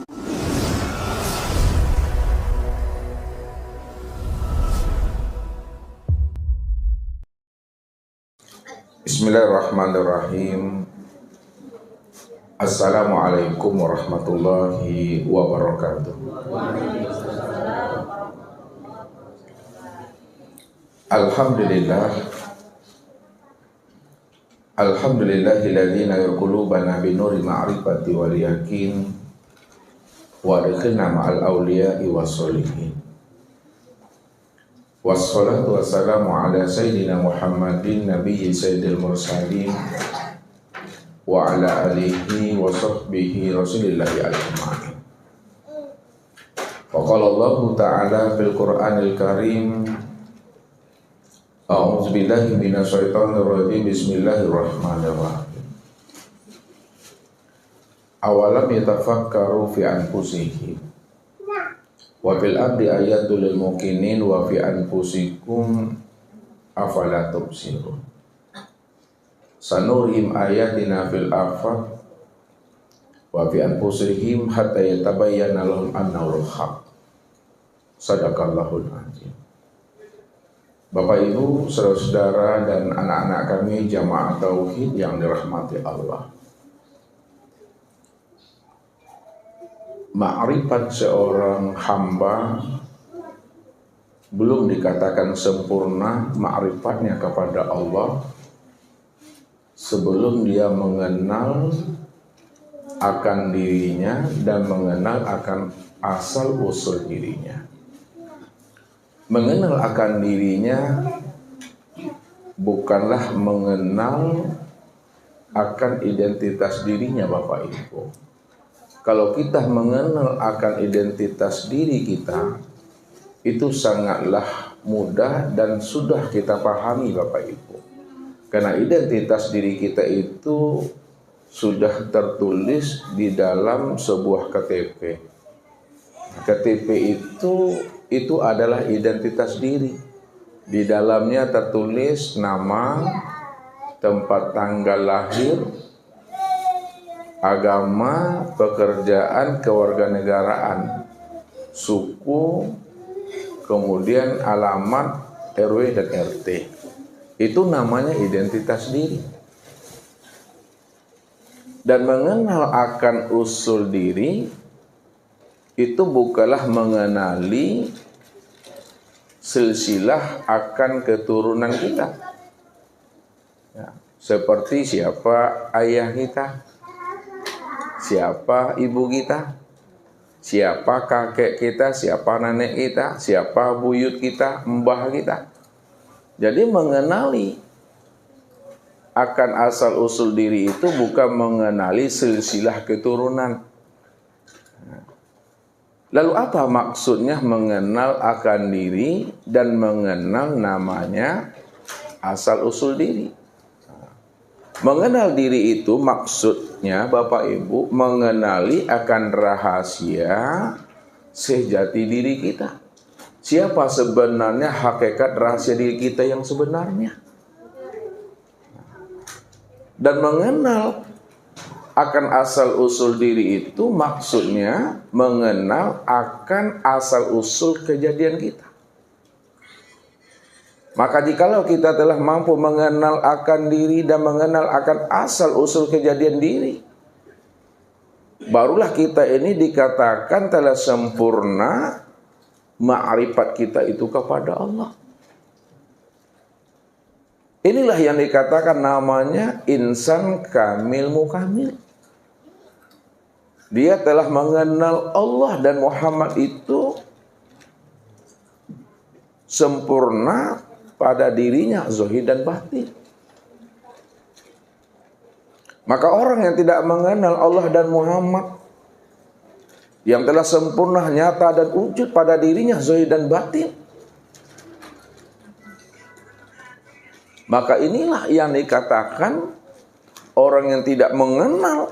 Bismillahirrahmanirrahim. Assalamualaikum warahmatullahi wabarakatuh. Alhamdulillahilladzi nayur qulubana binuri ma'rifati wal yakin wa adkhilna ma'al awliya'i wassolihin. Wassalatu wassalamu ala sayyidina Muhammadin nabiyyi sayyidil mursalin wa ala alihi wa sahbihi rasulillahi ajma'in. Wa qala Allah ta'ala fil Qur'anil Karim, a'udzu billahi minasy syaithanir rajim, bismillahirrahmanirrahim. Awalam yatafakkaru fi anfusihim wa fil ardi ayatul lil muqinin wa fi anfusikum afala tubsirun. Sanurihim ayatina fil afaq wa fi anfusihim hatta yatabayyana lahum annahu al-haq. Sadaqallahul azim. Bapak Ibu, saudara-saudara dan anak-anak kami jamaah tauhid yang dirahmati Allah. Ma'rifat seorang hamba belum dikatakan sempurna ma'rifatnya kepada Allah sebelum dia mengenal akan dirinya dan mengenal akan asal usul dirinya. Mengenal akan dirinya bukanlah mengenal akan identitas dirinya, Bapak Ibu. Kalau kita mengenal akan identitas diri kita, itu sangatlah mudah dan sudah kita pahami, Bapak Ibu. Karena identitas diri kita itu sudah tertulis di dalam sebuah KTP. KTP itu adalah identitas diri. Di dalamnya tertulis nama, tempat tanggal lahir, agama, pekerjaan, kewarganegaraan, suku, kemudian alamat, RW dan RT. Itu namanya identitas diri. Dan mengenal akan usul diri itu bukanlah mengenali silsilah akan keturunan kita. Ya, seperti siapa ayah kita, siapa ibu kita, siapa kakek kita, siapa nenek kita, siapa buyut kita, mbah kita. Jadi mengenali akan asal usul diri itu bukan mengenali silsilah keturunan. Lalu apa maksudnya mengenal akan diri dan mengenal namanya asal usul diri? Mengenal diri itu maksudnya Bapak Ibu mengenali akan rahasia sejati diri kita. Siapa sebenarnya hakikat rahasia diri kita yang sebenarnya. Dan mengenal akan asal usul diri itu maksudnya mengenal akan asal usul kejadian kita. Maka jikalau kita telah mampu mengenal akan diri dan mengenal akan asal usul kejadian diri, barulah kita ini dikatakan telah sempurna ma'rifat kita itu kepada Allah. Inilah yang dikatakan namanya insan kamil mukamil. Dia telah mengenal Allah dan Muhammad itu sempurna pada dirinya, zahir dan batin. Maka orang yang tidak mengenal Allah dan Muhammad, yang telah sempurna, nyata dan wujud pada dirinya, zahir dan batin, maka inilah yang dikatakan orang yang tidak mengenal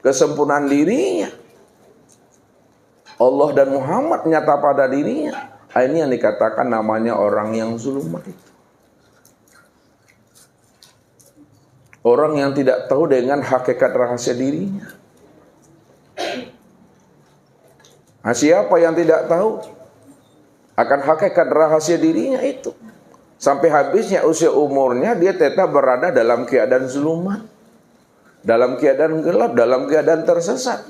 kesempurnaan dirinya, Allah dan Muhammad nyata pada dirinya. Ini yang dikatakan namanya orang yang zulumat. Orang yang tidak tahu dengan hakikat rahasia dirinya. Nah, siapa yang tidak tahu akan hakikat rahasia dirinya itu? Sampai habisnya usia umurnya dia tetap berada dalam keadaan zulumat, dalam keadaan gelap, dalam keadaan tersesat.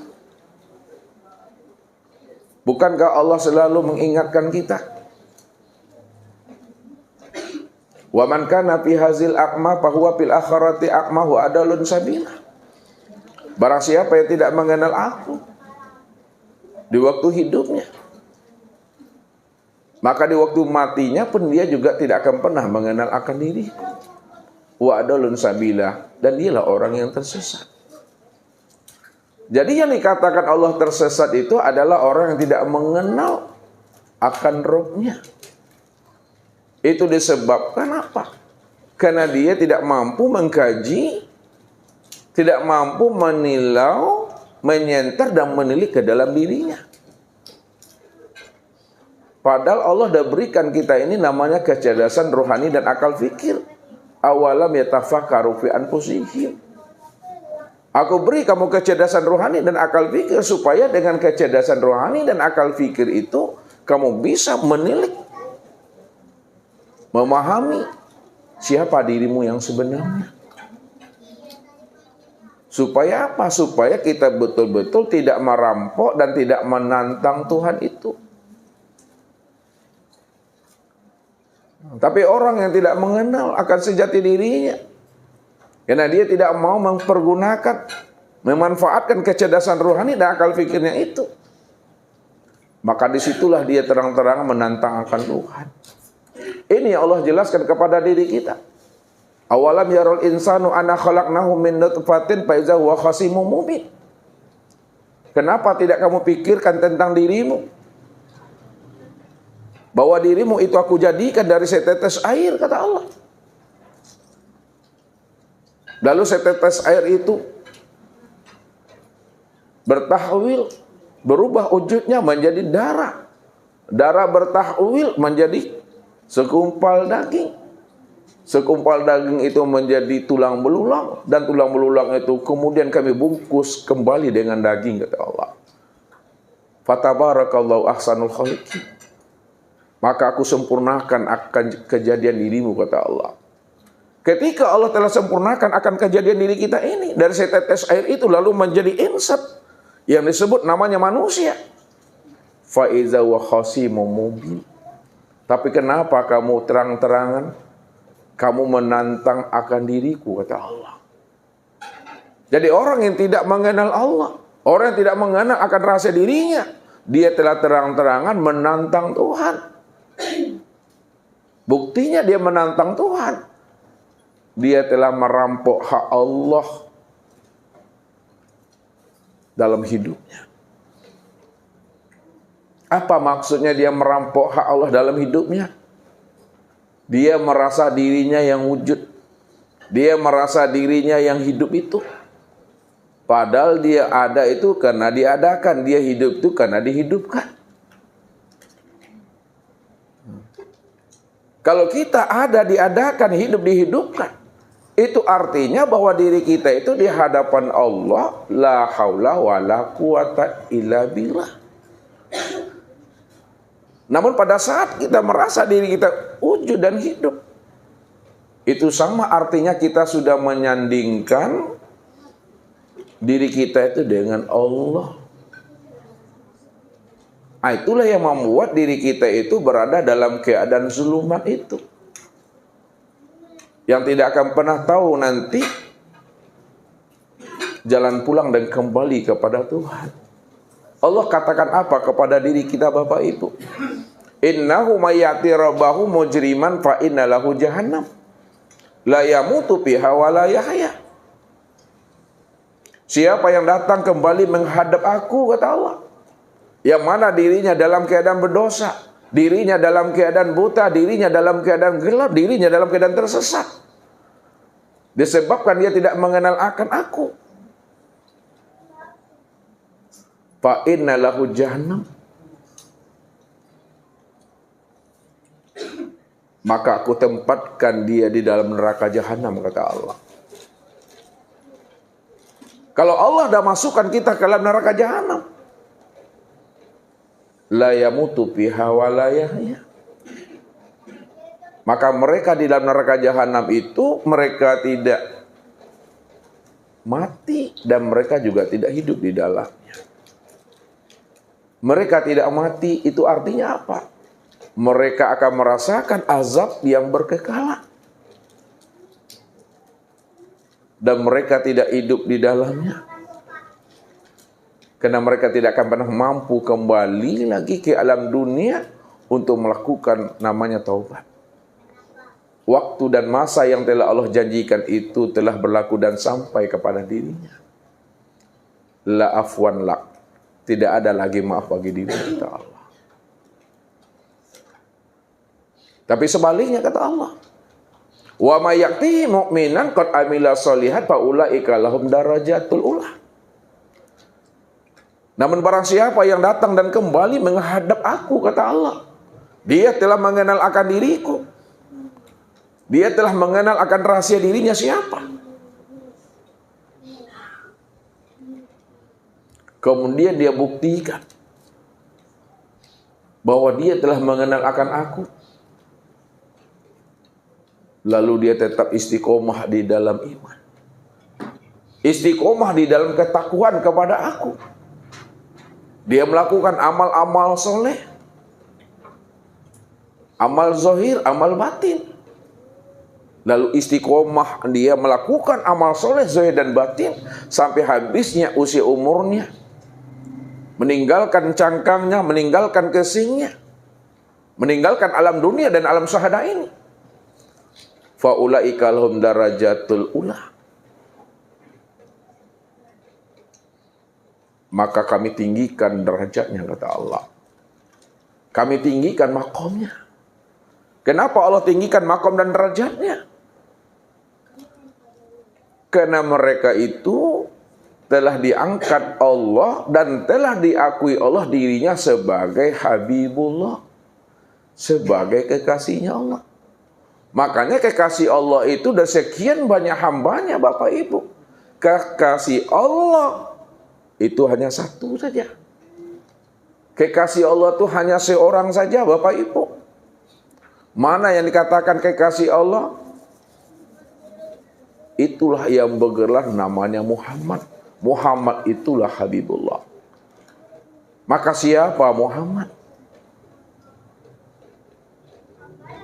Bukankah Allah selalu mengingatkan kita? Wa man kana fi hazil aqma fa huwa fil akhirati aqma wa adalun sabila. Barang siapa yang tidak mengenal aku di waktu hidupnya, maka di waktu matinya pun dia juga tidak akan pernah mengenal akan diriku. Wa adalun sabila, dan dialah orang yang tersesat. Jadi yang dikatakan Allah tersesat itu adalah orang yang tidak mengenal akan Rabb-Nya. Itu disebabkan apa? Karena dia tidak mampu mengkaji, tidak mampu menilau, menyenter dan menilik ke dalam dirinya. Padahal Allah sudah berikan kita ini namanya kecerdasan rohani dan akal fikir. Awalam yatafakkaru fi anfusihim. Aku beri kamu kecerdasan rohani dan akal fikir supaya dengan kecerdasan rohani dan akal fikir itu kamu bisa menilik, memahami siapa dirimu yang sebenarnya. Supaya apa? Supaya kita betul-betul tidak merampok dan tidak menantang Tuhan itu. Tapi orang yang tidak mengenal akan sejati dirinya, karena dia tidak mau mempergunakan, memanfaatkan kecerdasan rohani dan akal fikirnya itu, maka disitulah dia terang-terang menantang akan Tuhan. Ini yang Allah jelaskan kepada diri kita. Awalam yarul insanu anna khalaqnahu min nutfatin fa iza huwa khasimun mubin. Kenapa tidak kamu pikirkan tentang dirimu? Bahwa dirimu itu aku jadikan dari setetes air, kata Allah. Lalu setetes air itu bertahwil, berubah wujudnya menjadi darah. Darah bertahwil menjadi segumpal daging. Segumpal daging itu menjadi tulang belulang, dan tulang belulang itu kemudian kami bungkus kembali dengan daging, kata Allah. Fatabarakallahu ahsanul khaliqin. Maka aku sempurnakan akan kejadian dirimu, kata Allah. Ketika Allah telah sempurnakan akan kejadian diri kita ini, dari setetes air itu lalu menjadi insat yang disebut namanya manusia. Fa iza wa khasimun mubin. Tapi kenapa kamu terang-terangan kamu menantang akan diriku, kata Allah. Jadi orang yang tidak mengenal Allah, orang yang tidak mengenal akan rahasia dirinya, dia telah terang-terangan menantang Tuhan. Buktinya dia menantang Tuhan. Dia telah merampok hak Allah dalam hidupnya. Apa maksudnya dia merampok hak Allah dalam hidupnya? Dia merasa dirinya yang wujud. Dia merasa dirinya yang hidup itu. Padahal dia ada itu karena diadakan. Dia hidup itu karena dihidupkan. Kalau kita ada, diadakan, hidup, dihidupkan, itu artinya bahwa diri kita itu di hadapan Allah la haula wala quwata illa billah. Namun pada saat kita merasa diri kita wujud dan hidup, itu sama artinya kita sudah menyandingkan diri kita itu dengan Allah. Nah, itulah yang membuat diri kita itu berada dalam keadaan zulumat itu, yang tidak akan pernah tahu nanti jalan pulang dan kembali kepada Tuhan. Allah katakan apa kepada diri kita, Bapak Ibu? Innahu mayyati rabbahu mujriman fa inna lahu jahannam la yamutu fiha wa la yahya. Siapa yang datang kembali menghadap aku, kata Allah, yang mana dirinya dalam keadaan berdosa, dirinya dalam keadaan buta, dirinya dalam keadaan gelap, dirinya dalam keadaan tersesat, disebabkan dia tidak mengenal akan aku. Fa inna lahu jahannam, maka aku tempatkan dia di dalam neraka jahanam, kata Allah. Kalau Allah dah masukkan kita ke dalam neraka jahanam, la yamutu fiha wa la yahya. Maka mereka di dalam neraka jahanam itu mereka tidak mati dan mereka juga tidak hidup di dalamnya. Mereka tidak mati itu artinya apa? Mereka akan merasakan azab yang berkekalan. Dan mereka tidak hidup di dalamnya. Karena mereka tidak akan pernah mampu kembali lagi ke alam dunia untuk melakukan namanya taubat. Waktu dan masa yang telah Allah janjikan itu telah berlaku dan sampai kepada dirinya. La afwan lak. Tidak ada lagi maaf bagi diri kita Allah. Tapi sebaliknya kata Allah. Wa may yaqti mu'minan qad amila sholihat fa ulaika lahum darajatul ula. Namun barang siapa yang datang dan kembali menghadap aku kata Allah, dia telah mengenal akan diriku. Dia telah mengenal akan rahasia dirinya siapa. Kemudian dia buktikan bahwa dia telah mengenal akan aku. Lalu dia tetap istiqomah di dalam iman. Istiqomah di dalam ketakwaan kepada aku. Dia melakukan amal-amal soleh. Amal zahir, amal batin. Lalu istiqomah dia melakukan amal soleh zahir dan batin sampai habisnya usia umurnya. Meninggalkan cangkangnya, meninggalkan kesingnya. Meninggalkan alam dunia dan alam syahadah ini. Faulaika lahum darajatul ula. Maka kami tinggikan derajatnya kata Allah. Kami tinggikan makomnya. Kenapa Allah tinggikan makom dan derajatnya? Karena mereka itu telah diangkat Allah dan telah diakui Allah dirinya sebagai Habibullah. Sebagai kekasihnya Allah. Makanya kekasih Allah itu udah sekian banyak hambanya Bapak Ibu. Kekasih Allah itu hanya satu saja. Kekasih Allah itu hanya seorang saja Bapak Ibu. Mana yang dikatakan kekasih Allah? Itulah yang bergelar namanya Muhammad. Muhammad itulah Habibullah. Maka siapa Muhammad?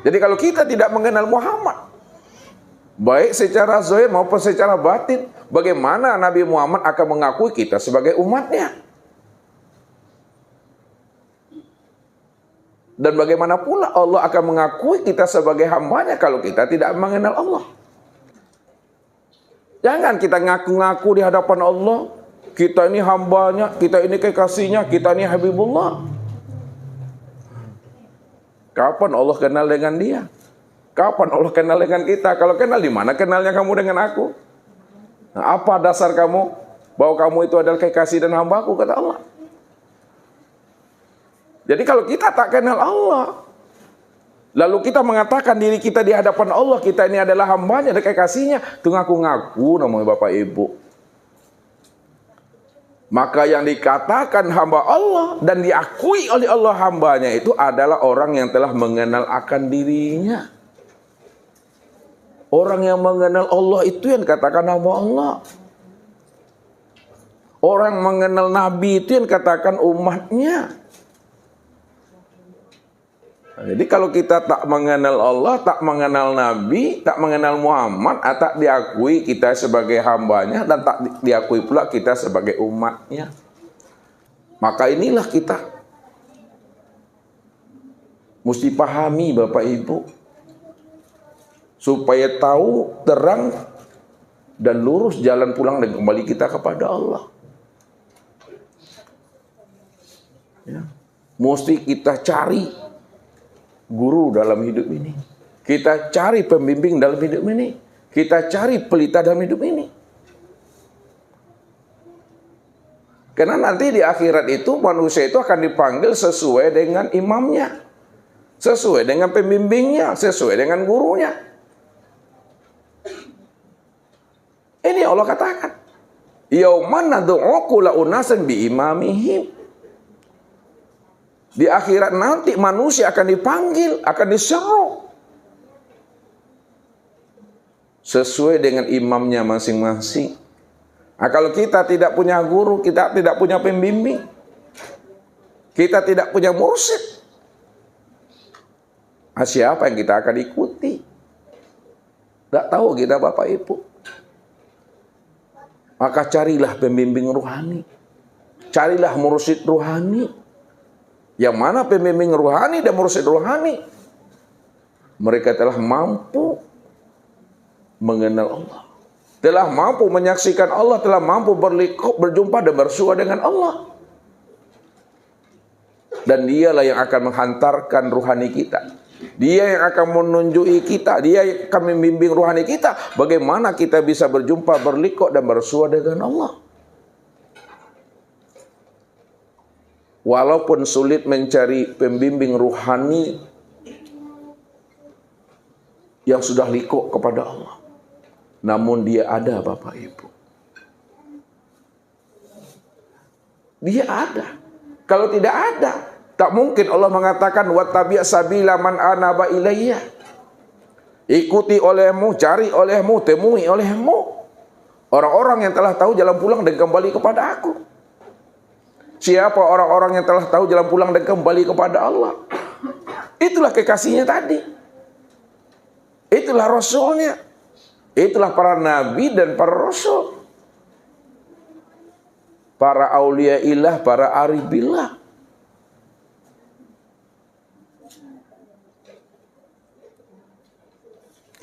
Jadi kalau kita tidak mengenal Muhammad, baik secara zahir maupun secara batin, bagaimana Nabi Muhammad akan mengakui kita sebagai umatnya? Dan bagaimana pula Allah akan mengakui kita sebagai hambanya kalau kita tidak mengenal Allah? Jangan kita ngaku-ngaku di hadapan Allah, kita ini hambanya, kita ini kekasihnya, kita ini Habibullah. Kapan Allah kenal dengan dia? Kapan Allah kenal dengan kita? Kalau kenal di mana kenalnya kamu dengan aku? Nah, apa dasar kamu bahwa kamu itu adalah kekasih dan hambaku kata Allah? Jadi kalau kita tak kenal Allah, lalu kita mengatakan diri kita di hadapan Allah, kita ini adalah hambanya dan kekasihnya, itu ngaku-ngaku namanya Bapak Ibu. Maka yang dikatakan hamba Allah dan diakui oleh Allah hambanya itu adalah orang yang telah mengenal akan dirinya. Orang yang mengenal Allah itu yang dikatakan hamba Allah. Orang mengenal Nabi itu yang dikatakan umatnya. Nah, jadi kalau kita tak mengenal Allah, tak mengenal Nabi, tak mengenal Muhammad, tak diakui kita sebagai hambanya dan tak diakui pula kita sebagai umatnya. Maka inilah kita mesti pahami Bapak Ibu, supaya tahu terang dan lurus jalan pulang dan kembali kita kepada Allah. Ya. Mesti kita cari guru dalam hidup ini. Kita cari pembimbing dalam hidup ini. Kita cari pelita dalam hidup ini. Karena nanti di akhirat itu manusia itu akan dipanggil sesuai dengan imamnya. Sesuai dengan pembimbingnya. Sesuai dengan gurunya. Ini Allah katakan. Yauman nad'u kulla unasin bi imamihim. Di akhirat nanti manusia akan dipanggil, akan diseru sesuai dengan imamnya masing-masing. Nah, kalau kita tidak punya guru, kita tidak punya pembimbing, kita tidak punya mursyid, siapa yang kita akan ikuti? Tidak tahu kita Bapak Ibu. Maka carilah pembimbing rohani, carilah mursyid rohani. Yang mana pembimbing rohani dan mursyid rohani? Mereka telah mampu mengenal Allah, telah mampu menyaksikan Allah, telah mampu berliqah, berjumpa dan bersua dengan Allah. Dan dialah yang akan menghantarkan rohani kita. Dia yang akan menunjuki kita, dia yang akan membimbing rohani kita bagaimana kita bisa berjumpa, berliqah dan bersua dengan Allah. Walaupun sulit mencari pembimbing rohani yang sudah liqah kepada Allah, namun dia ada Bapak Ibu. Dia ada. Kalau tidak ada, tak mungkin Allah mengatakan wattabi' sabila man anaba ilayya. Ikuti olehmu, cari olehmu, temui olehmu orang-orang yang telah tahu jalan pulang dan kembali kepada aku. Siapa orang-orang yang telah tahu jalan pulang dan kembali kepada Allah? Itulah kekasihnya tadi. Itulah rasulnya. Itulah para nabi dan para rasul, para aulia ilah, para aribillah.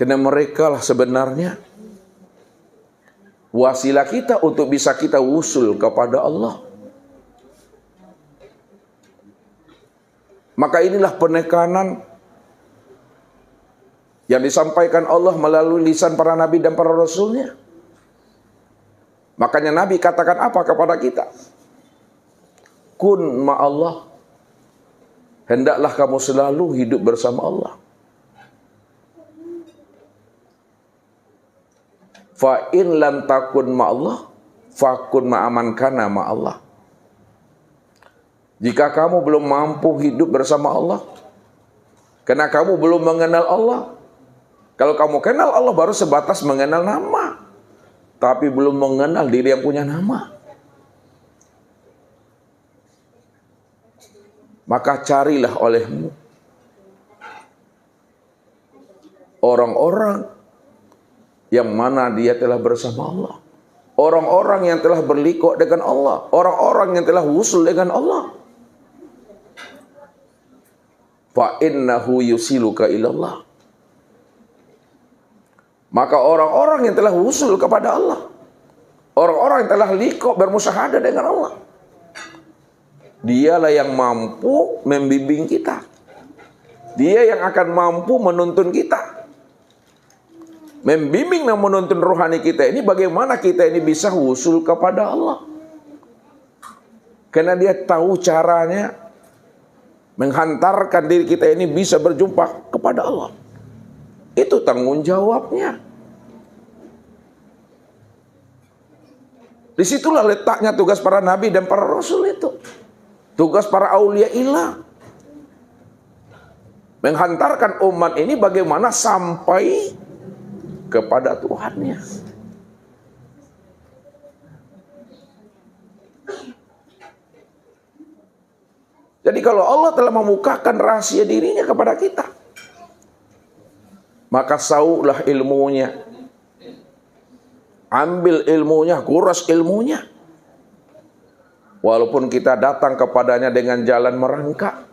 Karena mereka lah sebenarnya wasilah kita untuk bisa kita wusul kepada Allah. Maka inilah penekanan yang disampaikan Allah melalui lisan para nabi dan para rasulnya. Makanya Nabi katakan apa kepada kita? Kun ma'allah. Hendaklah kamu selalu hidup bersama Allah. Fa in lam takun ma'allah, fakun ma'aman kana ma'allah. Jika kamu belum mampu hidup bersama Allah, karena kamu belum mengenal Allah. Kalau kamu kenal Allah baru sebatas mengenal nama, tapi belum mengenal diri yang punya nama. Maka carilah olehmu orang-orang yang mana dia telah bersama Allah, orang-orang yang telah berliqah dengan Allah, orang-orang yang telah wusul dengan Allah. Fa innahu yusiluka ilallah. Maka orang-orang yang telah wusul kepada Allah, orang-orang yang telah liqah bermusyahadah dengan Allah, dialah yang mampu membimbing kita. Dia yang akan mampu menuntun kita, membimbing dan menuntun rohani kita ini bagaimana kita ini bisa wusul kepada Allah. Karena dia tahu caranya menghantarkan diri kita ini bisa berjumpa kepada Allah. Itu tanggung jawabnya. Disitulah letaknya tugas para nabi dan para rasul itu. Tugas para aulia ilah. Menghantarkan umat ini bagaimana sampai kepada Tuhannya. Jadi kalau Allah telah membukakan rahasia dirinya kepada kita, maka saulah ilmunya, ambil ilmunya, kuras ilmunya. Walaupun kita datang kepadanya dengan jalan merangkak,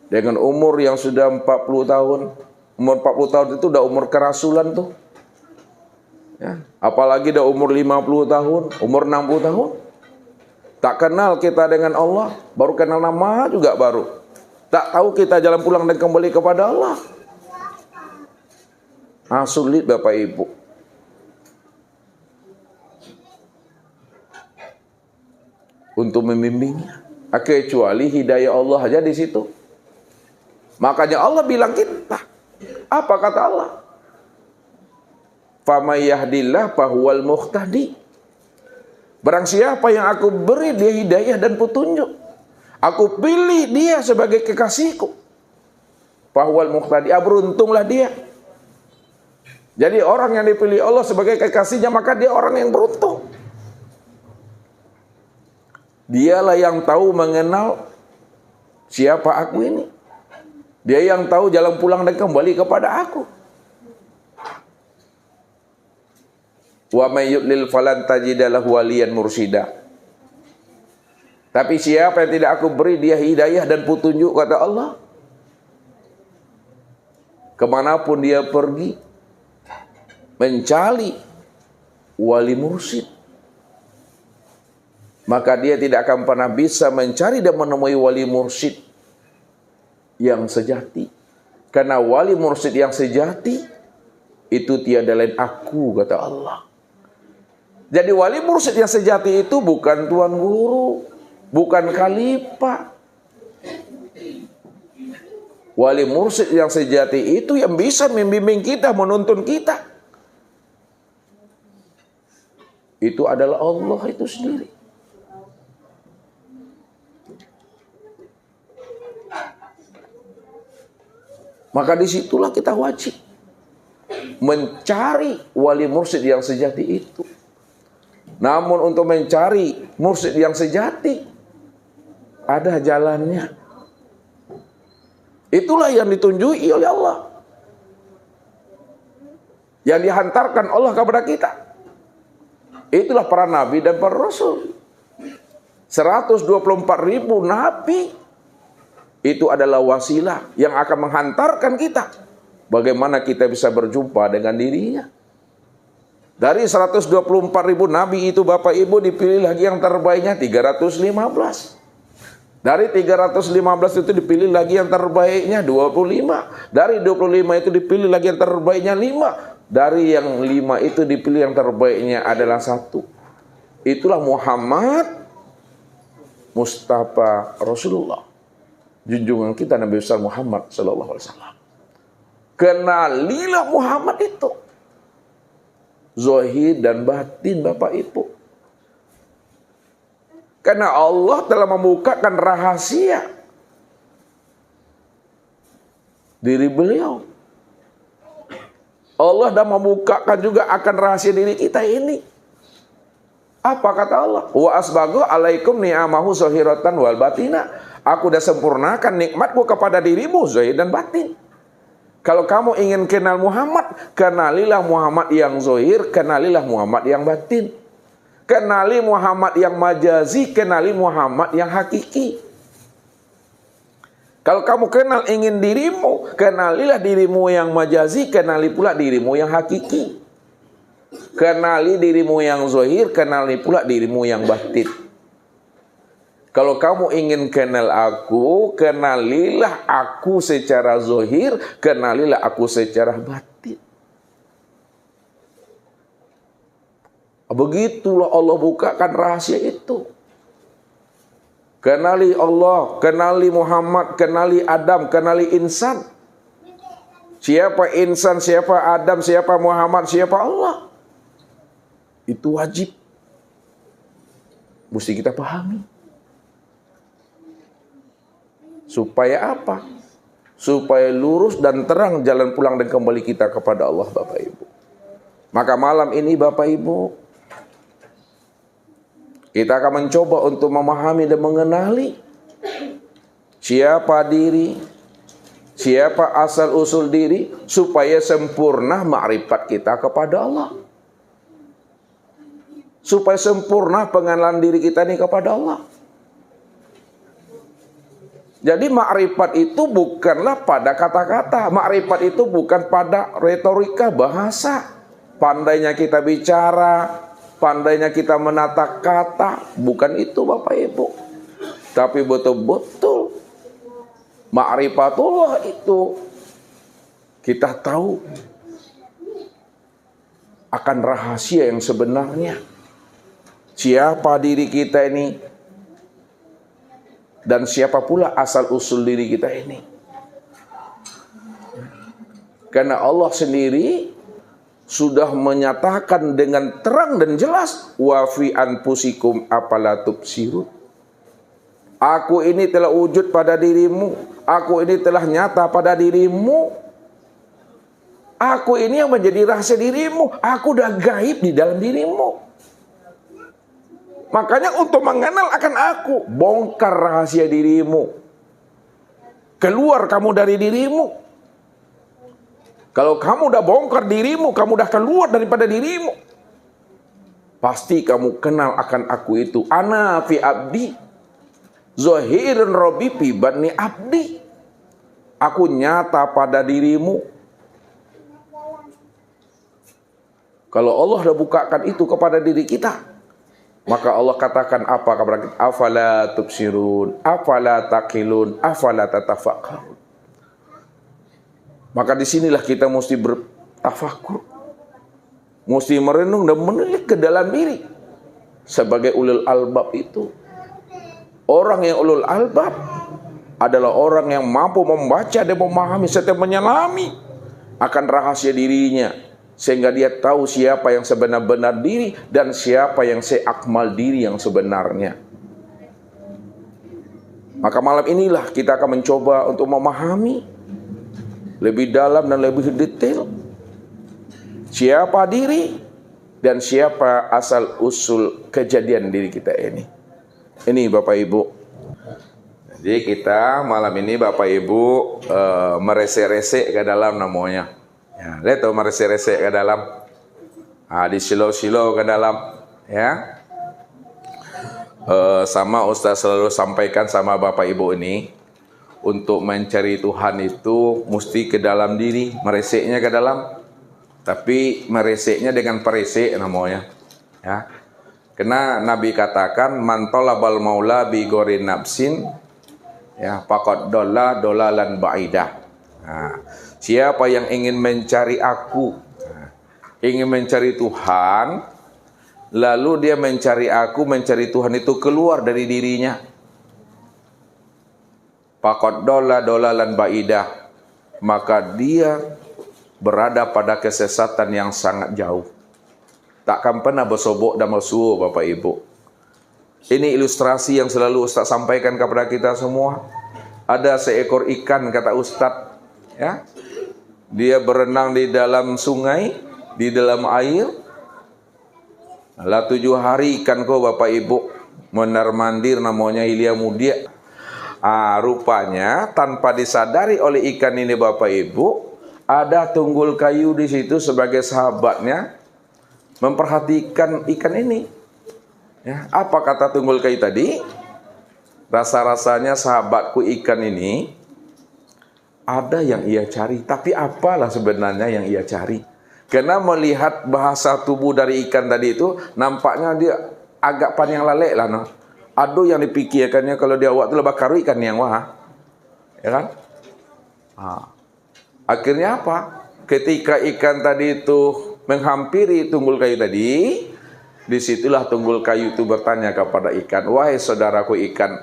dengan umur yang sudah 40 tahun, umur 40 tahun itu udah umur kerasulan tuh. Ya, apalagi udah umur 50 tahun, umur 60 tahun. Tak kenal kita dengan Allah, baru kenal nama juga baru. Tak tahu kita jalan pulang dan kembali kepada Allah. Sulit Bapak Ibu. Untuk membimbingnya. Kecuali hidayah Allah aja di situ. Makanya Allah bilang kita. Apa kata Allah? Faman yahdillah fahuwal muhtadi. Barang siapa yang aku beri dia hidayah dan petunjuk. Aku pilih dia sebagai kekasihku. Fahwal muqtadi, beruntunglah dia. Jadi orang yang dipilih Allah sebagai kekasihnya, maka dia orang yang beruntung. Dialah yang tahu mengenal siapa aku ini. Dia yang tahu jalan pulang dan kembali kepada aku. Wa may yudlil falan tajida lahu waliyan mursyida. Tapi siapa yang tidak aku beri dia hidayah dan petunjuk, kata Allah, kemanapun dia pergi mencari wali mursyid, maka dia tidak akan pernah bisa mencari dan menemui wali mursyid yang sejati. Karena wali mursyid yang sejati itu tiada lain aku, kata Allah. Jadi wali mursyid yang sejati itu bukan tuan guru, bukan khalifah. Wali mursyid yang sejati itu yang bisa membimbing kita, menuntun kita, itu adalah Allah itu sendiri. Maka disitulah kita wajib mencari wali mursyid yang sejati itu. Namun untuk mencari mursyid yang sejati ada jalannya. Itulah yang ditunjuki oleh Allah, yang dihantarkan Allah kepada kita. Itulah para nabi dan para rasul. 124.000 nabi itu adalah wasilah yang akan menghantarkan kita. Bagaimana kita bisa berjumpa dengan dirinya. Dari 124.000 nabi itu Bapak Ibu dipilih lagi yang terbaiknya 315. Dari 315 itu dipilih lagi yang terbaiknya 25. Dari 25 itu dipilih lagi yang terbaiknya 5. Dari yang 5 itu dipilih yang terbaiknya adalah 1. Itulah Muhammad Mustafa Rasulullah, junjungan kita Nabi besar Muhammad sallallahu alaihi wasallam. Kenalilah Muhammad itu, zahir dan batin, Bapak Ibu. Karena Allah telah membukakan rahasia diri beliau. Allah dah membukakan juga akan rahasia diri kita ini. Apa kata Allah? Wa asbaghu alaikum ni'amahu zahiratan wal batina. Aku dah sempurnakan nikmatku kepada dirimu zahir dan batin. Kalau kamu ingin kenal Muhammad, kenalilah Muhammad yang zahir, kenalilah Muhammad yang batin. Kenali Muhammad yang majazi, kenali Muhammad yang hakiki. Kalau kamu kenal ingin dirimu, kenalilah dirimu yang majazi, kenali pula dirimu yang hakiki. Kenali dirimu yang zahir, kenali pula dirimu yang batin. Kalau kamu ingin kenal aku, kenalilah aku secara zahir, kenalilah aku secara batin. Begitulah Allah bukakan rahasia itu. Kenali Allah, kenali Muhammad, kenali Adam, kenali insan. Siapa insan, siapa Adam, siapa Muhammad, siapa Allah. Itu wajib. Mesti kita pahami. Supaya apa? Supaya lurus dan terang jalan pulang dan kembali kita kepada Allah, Bapak Ibu. Maka malam ini Bapak Ibu, kita akan mencoba untuk memahami dan mengenali siapa diri, siapa asal usul diri, supaya sempurna makrifat kita kepada Allah. Supaya sempurna pengenalan diri kita ini kepada Allah. Jadi makrifat itu bukanlah pada kata-kata, makrifat itu bukan pada retorika bahasa. Pandainya kita bicara, pandainya kita menata kata, bukan itu Bapak Ibu. Tapi betul-betul ma'rifatullah itu kita tahu akan rahasia yang sebenarnya. Siapa diri kita ini dan siapa pula asal usul diri kita ini. Karena Allah sendiri sudah menyatakan dengan terang dan jelas, wa fi anfusikum afala tubsirun. Aku ini telah wujud pada dirimu. Aku ini telah nyata pada dirimu. Aku ini yang menjadi rahasia dirimu. Aku udah gaib di dalam dirimu. Makanya untuk mengenal akan aku, bongkar rahasia dirimu. Keluar kamu dari dirimu. Kalau kamu udah bongkar dirimu, kamu udah keluar daripada dirimu, pasti kamu kenal akan aku itu. Ana fi abdi, zahirun rabbi fi batni abdi. Aku nyata pada dirimu. Kalau Allah sudah bukakan itu kepada diri kita, maka Allah katakan apa kepada kita? Afala tubsirun, afala taqilun, afala tatafakkarun. Maka disinilah kita mesti bertafakur, mesti merenung dan menilik ke dalam diri. Sebagai ulul albab itu, orang yang ulul albab adalah orang yang mampu membaca dan memahami serta menyelami akan rahasia dirinya, sehingga dia tahu siapa yang sebenar-benar diri dan siapa yang seakmal diri yang sebenarnya. Maka malam inilah kita akan mencoba untuk memahami lebih dalam dan lebih detail siapa diri dan siapa asal usul kejadian diri kita ini. Ini Bapak Ibu. Jadi kita malam ini Bapak Ibu merese-rese ke dalam namanya. Ya, lihat tuh merese-rese ke dalam. Di silo-silo ke dalam, ya. Sama Ustaz selalu sampaikan sama Bapak Ibu ini, untuk mencari Tuhan itu mesti ke dalam diri, mereseknya ke dalam. Tapi mereseknya dengan peresek namanya, ya. Karena Nabi katakan man talabal maula bi ghairi nafsin, ya, faqad dalla dolalan ba'idah. Nah, siapa yang ingin mencari aku, ingin mencari Tuhan, lalu dia mencari aku, mencari Tuhan itu keluar dari dirinya, faqad dalla dolalan ba'idah, maka dia berada pada kesesatan yang sangat jauh. Takkan pernah bersobok dan bersuhu Bapak Ibu. Ini ilustrasi yang selalu Ustaz sampaikan kepada kita semua. Ada seekor ikan, kata Ustaz, ya, dia berenang di dalam sungai, di dalam air. Lah 7 hari ikan kau Bapak Ibu menar mandir, namanya Ilya Mudia. Rupanya tanpa disadari oleh ikan ini Bapak Ibu, ada tunggul kayu di situ sebagai sahabatnya, memperhatikan ikan ini. Ya, apa kata tunggul kayu tadi? Rasa-rasanya sahabatku ikan ini ada yang ia cari, tapi apalah sebenarnya yang ia cari? Karena melihat bahasa tubuh dari ikan tadi itu, nampaknya dia agak panjang lalek lah, no. Aduh yang dipikirkannya kalau dia waktu lebah karu ikan yang wah, ya kan? Akhirnya apa? Ketika ikan tadi itu menghampiri tunggul kayu tadi, disitulah tunggul kayu itu bertanya kepada ikan, wahai saudaraku ikan,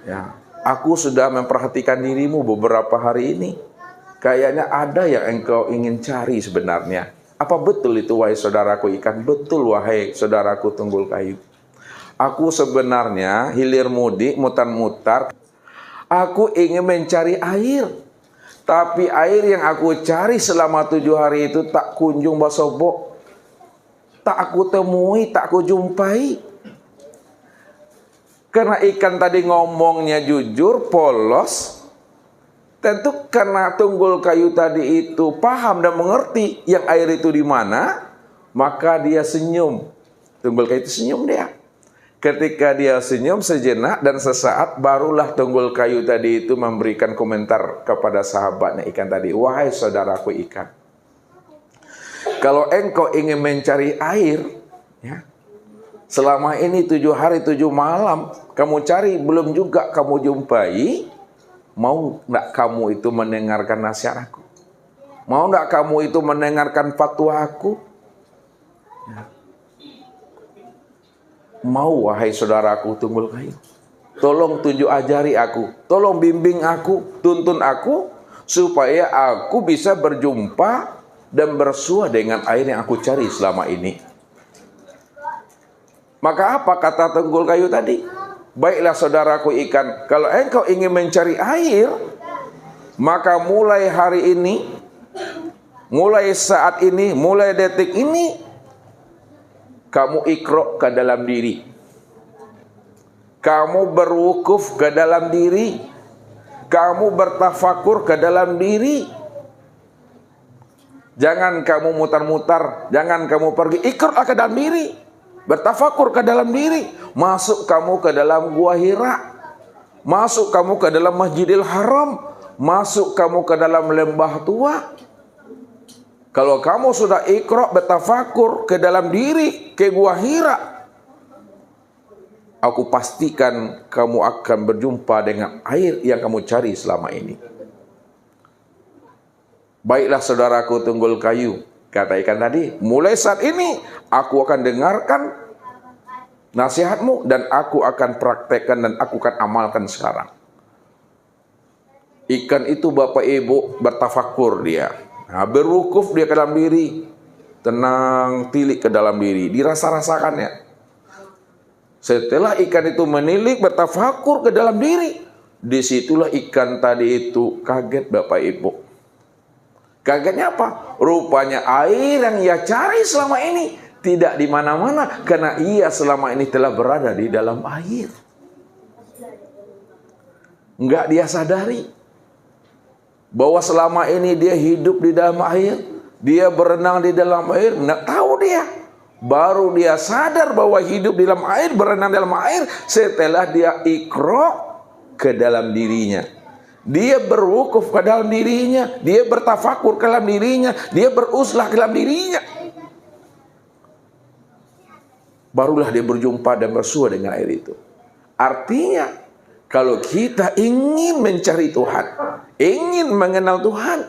ya, aku sudah memperhatikan dirimu beberapa hari ini. Kayaknya ada yang engkau ingin cari sebenarnya. Apa betul itu wahai saudaraku ikan? Betul wahai saudaraku tunggul kayu. Aku sebenarnya hilir mudik mutar-mutar. Aku ingin mencari air. Tapi air yang aku cari selama 7 hari itu tak kunjung basobok. Tak aku temui, tak aku jumpai. Karena ikan tadi ngomongnya jujur, polos. Tentu karena tunggul kayu tadi itu paham dan mengerti yang air itu di mana, maka dia senyum. Tunggul kayu itu senyum dia. Ketika dia senyum sejenak dan sesaat, barulah tunggul kayu tadi itu memberikan komentar kepada sahabatnya ikan tadi. Wahai saudaraku ikan, kalau engkau ingin mencari air, ya, selama ini 7 hari 7 malam kamu cari, belum juga kamu jumpai, mau enggak kamu itu mendengarkan nasihat aku? Mau enggak kamu itu mendengarkan fatwa aku? Ya. Mau wahai saudaraku tunggul kayu, tolong tunjuk ajari aku, tolong bimbing aku, tuntun aku, supaya aku bisa berjumpa dan bersua dengan air yang aku cari selama ini. Maka apa kata tunggul kayu tadi? Baiklah saudaraku ikan, kalau engkau ingin mencari air, maka mulai hari ini, mulai saat ini, mulai detik ini, kamu iqra ke dalam diri. Kamu berwukuf ke dalam diri. Kamu bertafakur ke dalam diri. Jangan kamu mutar-mutar, jangan kamu pergi, iqra ke dalam diri. Bertafakur ke dalam diri. Masuk kamu ke dalam gua Hira. Masuk kamu ke dalam Masjidil Haram. Masuk kamu ke dalam lembah tua. Kalau kamu sudah iqra bertafakur ke dalam diri, ke gua Hira, aku pastikan kamu akan berjumpa dengan air yang kamu cari selama ini. Baiklah saudaraku Tunggul Kayu, kata ikan tadi, mulai saat ini aku akan dengarkan nasihatmu dan aku akan praktekkan dan aku akan amalkan sekarang. Ikan itu Bapak Ibu bertafakur dia. Nah, berwukuf dia ke dalam diri. Tenang, tilik ke dalam diri. Dirasa-rasakannya. Setelah ikan itu menilik, bertafakur ke dalam diri. Disitulah ikan tadi itu kaget Bapak Ibu. Kagetnya apa? Rupanya air yang ia cari selama ini tidak di mana-mana. Karena ia selama ini telah berada di dalam air. Enggak dia sadari bahwa selama ini dia hidup di dalam air, dia berenang di dalam air, nggak tahu dia. Baru dia sadar bahwa hidup di dalam air, berenang dalam air, setelah dia iqra ke dalam dirinya. Dia berwukuf ke dalam dirinya, dia bertafakur ke dalam dirinya, dia beruzlah ke dalam dirinya. Barulah dia berjumpa dan bersua dengan air itu. Artinya, kalau kita ingin mencari Tuhan, ingin mengenal Tuhan,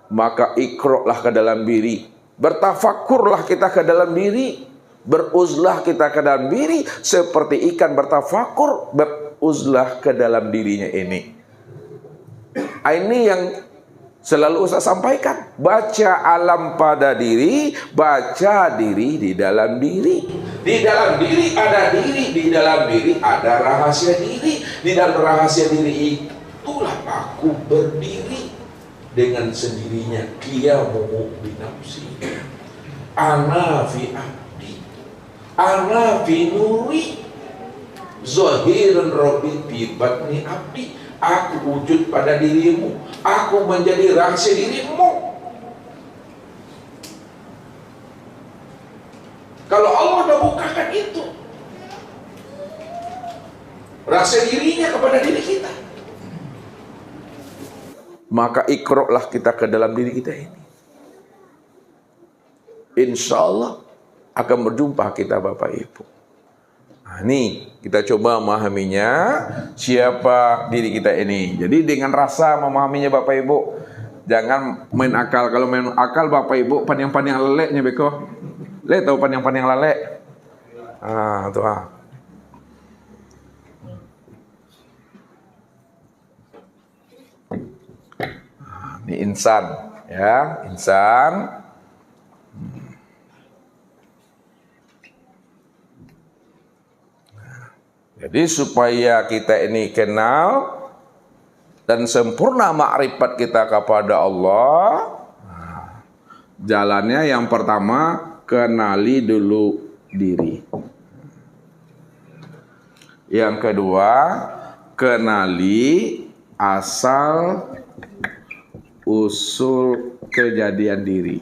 maka iqra-lah ke dalam diri, bertafakurlah kita ke dalam diri, beruzlah kita ke dalam diri, seperti ikan bertafakur, beruzlah ke dalam dirinya ini. Ini yang selalu saya sampaikan. Baca alam pada diri, baca diri di dalam diri. Di dalam diri ada diri, di dalam diri ada rahasia diri. Di dalam rahasia diri itulah aku berdiri dengan sendirinya. Qiyamu binafsi, ana fi abdi, ana fi nuri, zahiran rabbi fi batni abdi. Aku wujud pada dirimu, aku menjadi rahasia dirimu. Kalau Allah sudah bukakan itu, rahasia dirinya kepada diri kita, maka iqra-lah kita ke dalam diri kita ini. Insya Allah akan berjumpa kita Bapak Ibu. Nah, ini kita coba memahaminya, siapa diri kita ini. Jadi dengan rasa memahaminya Bapak Ibu, jangan main akal. Kalau main akal Bapak Ibu panjang-panjang leleknya beko. Le tahu panjang-panjang lelek? Ah, tuh ah. Ini insan, ya, insan. Jadi supaya kita ini kenal dan sempurna makrifat kita kepada Allah, jalannya yang pertama kenali dulu diri. Yang kedua, kenali asal usul kejadian diri.